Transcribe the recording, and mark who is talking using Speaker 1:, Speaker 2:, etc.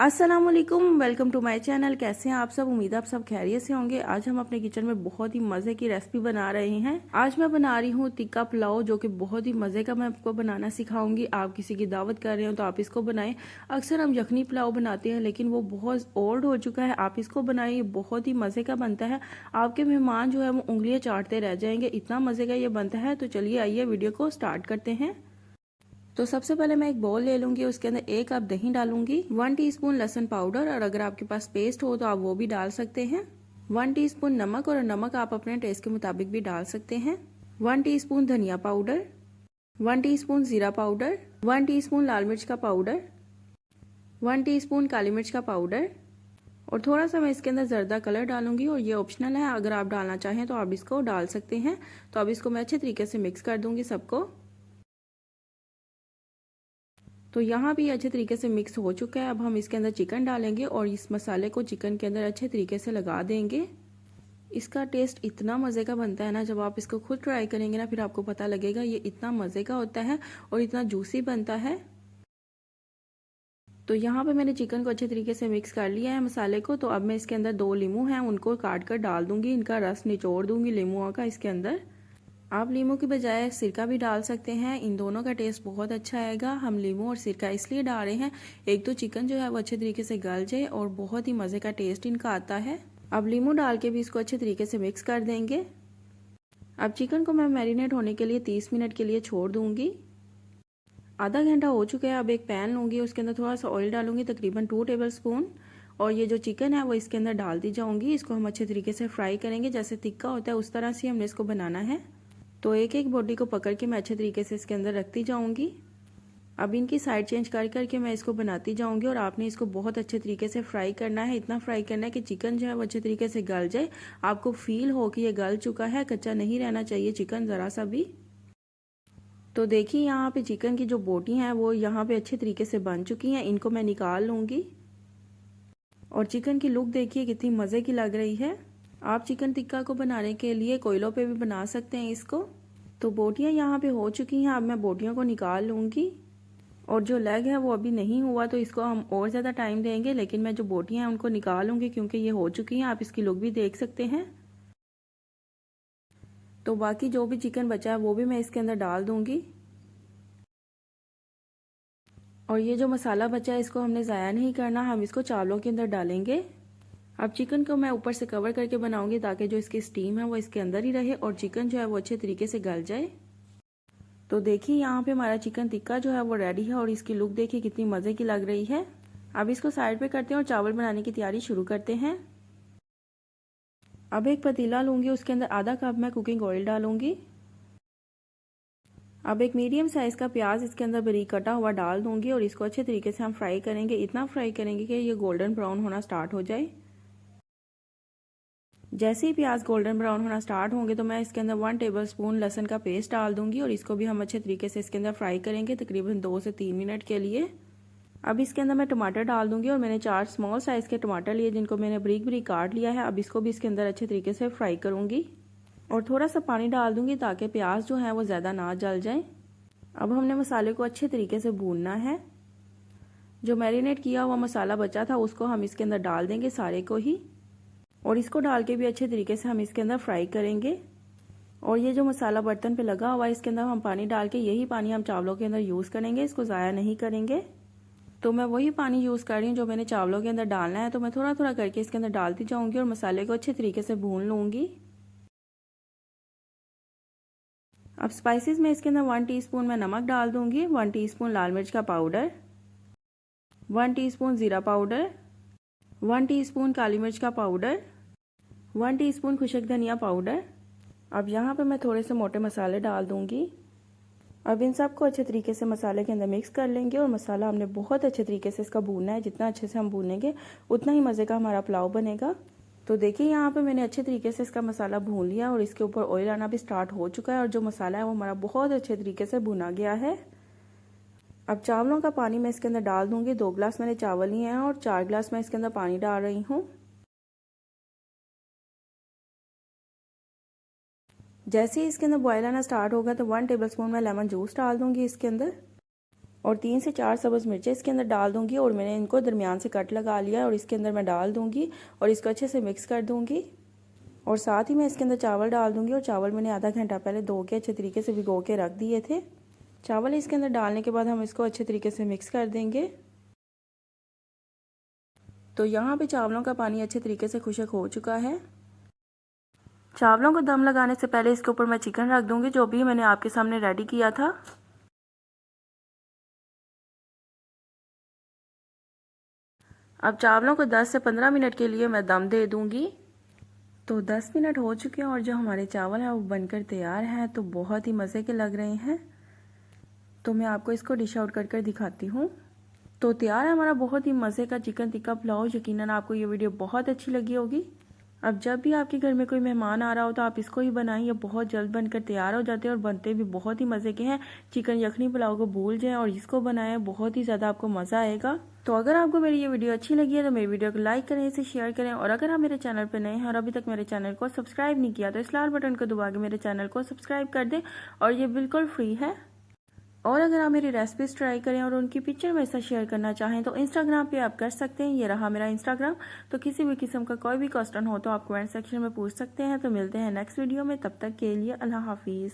Speaker 1: अस्सलाम वालेकुम, welcome to my channel. कैसे हैं आप सब? उम्मीद है आप सब खैरियत से होंगे। आज हम अपने किचन में बहुत ही मज़े की रेसिपी बना रहे हैं। आज मैं बना रही हूँ टिक्का पुलाव, जो कि बहुत ही मज़े का मैं आपको बनाना सिखाऊंगी। आप किसी की दावत कर रहे हो तो आप इसको बनाएं। अक्सर हम यखनी पुलाव बनाते हैं, लेकिन वो बहुत ओल्ड हो चुका है। आप इसको बनाएं, ये बहुत ही मज़े का बनता है। आपके मेहमान जो है वो उंगलियाँ चाटते रह जाएंगे, इतना मज़े का ये बनता है। तो चलिए आइए वीडियो को स्टार्ट करते हैं। तो सबसे पहले मैं एक बाउल ले लूंगी, उसके अंदर 1 कप दही डालूंगी, 1 टीस्पून लहसुन पाउडर, और अगर आपके पास पेस्ट हो तो आप वो भी डाल सकते हैं। 1 टीस्पून नमक, और नमक आप अपने टेस्ट के मुताबिक भी डाल सकते हैं। 1 टीस्पून धनिया पाउडर, 1 टीस्पून जीरा पाउडर, 1 टीस्पून लाल मिर्च का पाउडर, 1 टीस्पून काली मिर्च का पाउडर, और थोड़ा सा मैं इसके अंदर जर्दा कलर डालूंगी। और ये ऑप्शनल है, अगर आप डालना चाहें तो आप इसको डाल सकते हैं। तो अब इसको मैं अच्छे तरीके से मिक्स कर दूंगी सबको। तो यहाँ भी अच्छे तरीके से मिक्स हो चुका है। अब हम इसके अंदर चिकन डालेंगे और इस मसाले को चिकन के अंदर अच्छे तरीके से लगा देंगे। इसका टेस्ट इतना मज़े का बनता है ना, जब आप इसको खुद ट्राई करेंगे ना फिर आपको पता लगेगा ये इतना मज़े का होता है और इतना जूसी बनता है। तो यहाँ पे मैंने चिकन को अच्छे तरीके से मिक्स कर लिया है मसाले को। तो अब मैं इसके अंदर 2 लीमू हैं, उनको काट कर डाल दूंगी। इनका रस निचोड़ दूंगी लीमुओं का इसके अंदर। आप लीमू की बजाय सिरका भी डाल सकते हैं, इन दोनों का टेस्ट बहुत अच्छा आएगा। हम लीमू और सिरका इसलिए डाल रहे हैं, एक तो चिकन जो है वो अच्छे तरीके से गल जाए और बहुत ही मज़े का टेस्ट इनका आता है। अब लीमू डाल के भी इसको अच्छे तरीके से मिक्स कर देंगे। अब चिकन को मैं मैरिनेट होने के लिए 30 मिनट के लिए छोड़ दूंगी। आधा घंटा हो चुका है। अब एक पैन लूँगी, उसके अंदर थोड़ा सा ऑयल डालूंगी, तकरीबन 2 टेबल स्पून, और ये जो चिकन है वो इसके अंदर डाल दी जाऊंगी। इसको हम अच्छे तरीके से फ्राई करेंगे, जैसे टिक्का होता है उस तरह से हमने इसको बनाना है। तो एक एक बॉडी को पकड़ के मैं अच्छे तरीके से इसके अंदर रखती जाऊंगी। अब इनकी साइड चेंज कर करके मैं इसको बनाती जाऊंगी। और आपने इसको बहुत अच्छे तरीके से फ्राई करना है, इतना फ्राई करना है कि चिकन जो है वो अच्छे तरीके से गल जाए। आपको फील हो कि ये गल चुका है, कच्चा नहीं रहना चाहिए चिकन ज़रा सा भी। तो देखिए यहाँ पे चिकन की जो बोटी हैं वो यहाँ पे अच्छे तरीके से बन चुकी हैं, इनको मैं निकाल लूँगी। और चिकन की लुक देखिए कितनी मज़े की लग रही है। आप चिकन टिक्का को बनाने के लिए कोयलों पे भी बना सकते हैं इसको। तो बोटियां यहाँ पे हो चुकी हैं, अब मैं बोटियों को निकाल लूँगी। और जो लेग है वो अभी नहीं हुआ, तो इसको हम और ज़्यादा टाइम देंगे, लेकिन मैं जो बोटियां हैं उनको निकालूंगी क्योंकि ये हो चुकी हैं। आप इसकी लुक भी देख सकते हैं। तो बाकी जो भी चिकन बचा है वो भी मैं इसके अंदर डाल दूँगी। और ये जो मसाला बचा है इसको हमने ज़ाया नहीं करना, हम इसको चावलों के अंदर डालेंगे। अब चिकन को मैं ऊपर से कवर करके बनाऊंगी ताकि जो इसकी स्टीम है वो इसके अंदर ही रहे और चिकन जो है वो अच्छे तरीके से गल जाए। तो देखिए यहाँ पे हमारा चिकन टिक्का जो है वो रेडी है और इसकी लुक देखिए कितनी मज़े की लग रही है। अब इसको साइड पे करते हैं और चावल बनाने की तैयारी शुरू करते हैं। अब एक पतीला लूँगी, उसके अंदर आधा कप मैं कुकिंग ऑयल डालूँगी। अब एक मीडियम साइज़ का प्याज इसके अंदर बारीक कटा हुआ डाल दूँगी और इसको अच्छे तरीके से हम फ्राई करेंगे। इतना फ्राई करेंगे कि ये गोल्डन ब्राउन होना स्टार्ट हो जाए। जैसे ही प्याज गोल्डन ब्राउन होना स्टार्ट होंगे तो मैं इसके अंदर 1 टेबल स्पून लहसुन का पेस्ट डाल दूंगी और इसको भी हम अच्छे तरीके से इसके अंदर फ्राई करेंगे, तकरीबन 2 से 3 मिनट के लिए। अब इसके अंदर मैं टमाटर डाल दूंगी और मैंने 4 स्मॉल साइज़ के टमाटर लिए जिनको मैंने बारीक बारीक काट लिया है। अब इसको भी इसके अंदर अच्छे तरीके से फ्राई करूँगी और थोड़ा सा पानी डाल दूँगी ताकि प्याज जो है वो ज़्यादा ना जल जाए। अब हमने मसाले को अच्छे तरीके से भूनना है। जो मैरिनेट किया हुआ मसाला बचा था उसको हम इसके अंदर डाल देंगे सारे को ही, और इसको डाल के भी अच्छे तरीके से हम इसके अंदर फ्राई करेंगे। और ये जो मसाला बर्तन पे लगा हुआ है इसके अंदर हम पानी डाल के, यही पानी हम चावलों के अंदर यूज़ करेंगे, इसको ज़ाया नहीं करेंगे। तो मैं वही पानी यूज़ कर रही हूँ जो मैंने चावलों के अंदर डालना है। तो मैं थोड़ा थोड़ा करके इसके अंदर डालती जाऊँगी और मसाले को अच्छे तरीके से भून लूँगी। अब स्पाइसेस में इसके अंदर 1 टीस्पून मैं नमक डाल दूँगी, 1 टीस्पून लाल मिर्च का पाउडर, 1 टीस्पून ज़ीरा पाउडर, 1 टीस्पून काली मिर्च का पाउडर, 1 टीस्पून खुशक धनिया पाउडर। अब यहाँ पे मैं थोड़े से मोटे मसाले डाल दूँगी। अब इन सब को अच्छे तरीके से मसाले के अंदर मिक्स कर लेंगे और मसाला हमने बहुत अच्छे तरीके से इसका भूनना है। जितना अच्छे से हम भूनेंगे उतना ही मज़े का हमारा पुलाव बनेगा। तो देखिए यहाँ पे मैंने अच्छे तरीके से इसका मसाला भून लिया और इसके ऊपर ऑयल आना भी स्टार्ट हो चुका है और जो मसाला है वो हमारा बहुत अच्छे तरीके से भुना गया है। अब चावलों का पानी मैं इसके अंदर डाल दूँगी। 2 गिलास मैंने चावल लिए हैं और 4 गिलास मैं इसके अंदर पानी डाल रही हूँ। जैसे ही इसके अंदर बॉयल आना स्टार्ट होगा तो 1 टेबल स्पून मैं लेमन जूस डाल दूंगी इसके अंदर। और 3 से 4 सब्ज़ मिर्चें इसके अंदर डाल दूंगी और मैंने इनको दरमियान से कट लगा लिया है और इसके अंदर मैं डाल दूंगी और इसको अच्छे से मिक्स कर दूंगी। और साथ ही मैं इसके अंदर चावल डाल दूंगी और चावल मैंने आधा घंटा पहले धो के अच्छे तरीके से भिगो के रख दिए थे। चावल इसके अंदर डालने के बाद हम इसको अच्छे तरीके से मिक्स कर देंगे। तो यहाँ पे चावलों का पानी अच्छे तरीके से खुश्क हो चुका है। चावलों को दम लगाने से पहले इसके ऊपर मैं चिकन रख दूंगी जो भी मैंने आपके सामने रेडी किया था। अब चावलों को 10 से 15 मिनट के लिए मैं दम दे दूंगी। तो 10 मिनट हो चुके हैं और जो हमारे चावल हैं वो बनकर तैयार हैं। तो बहुत ही मज़े के लग रहे हैं। तो मैं आपको इसको डिश आउट कर दिखाती हूँ। तो तैयार है हमारा बहुत ही मज़े का चिकन टिक्का पुलाव। यकीनन आपको ये वीडियो बहुत अच्छी लगी होगी। अब जब भी आपके घर में कोई मेहमान आ रहा हो तो आप इसको ही बनाएं। ये बहुत जल्द बनकर तैयार हो जाते हैं और बनते भी बहुत ही मज़े के हैं। चिकन यखनी पुलाव को भूल जाएं और इसको बनाएं, बहुत ही ज़्यादा आपको मज़ा आएगा। तो अगर आपको मेरी ये वीडियो अच्छी लगी है तो मेरी वीडियो को लाइक करें, इसे शेयर करें। और अगर आप मेरे चैनल पर नए हैं और अभी तक मेरे चैनल को सब्सक्राइब नहीं किया तो इस लाल बटन को दबा के मेरे चैनल को सब्सक्राइब कर दें और ये बिल्कुल फ्री है। और अगर आप मेरी रेसिपीज ट्राई करें और उनकी पिक्चर मेरे साथ शेयर करना चाहें तो इंस्टाग्राम पे आप कर सकते हैं। ये रहा मेरा इंस्टाग्राम। तो किसी भी किस्म का कोई भी क्वेश्चन हो तो आप कमेंट सेक्शन में पूछ सकते हैं। तो मिलते हैं नेक्स्ट वीडियो में, तब तक के लिए अल्लाह हाफिज़।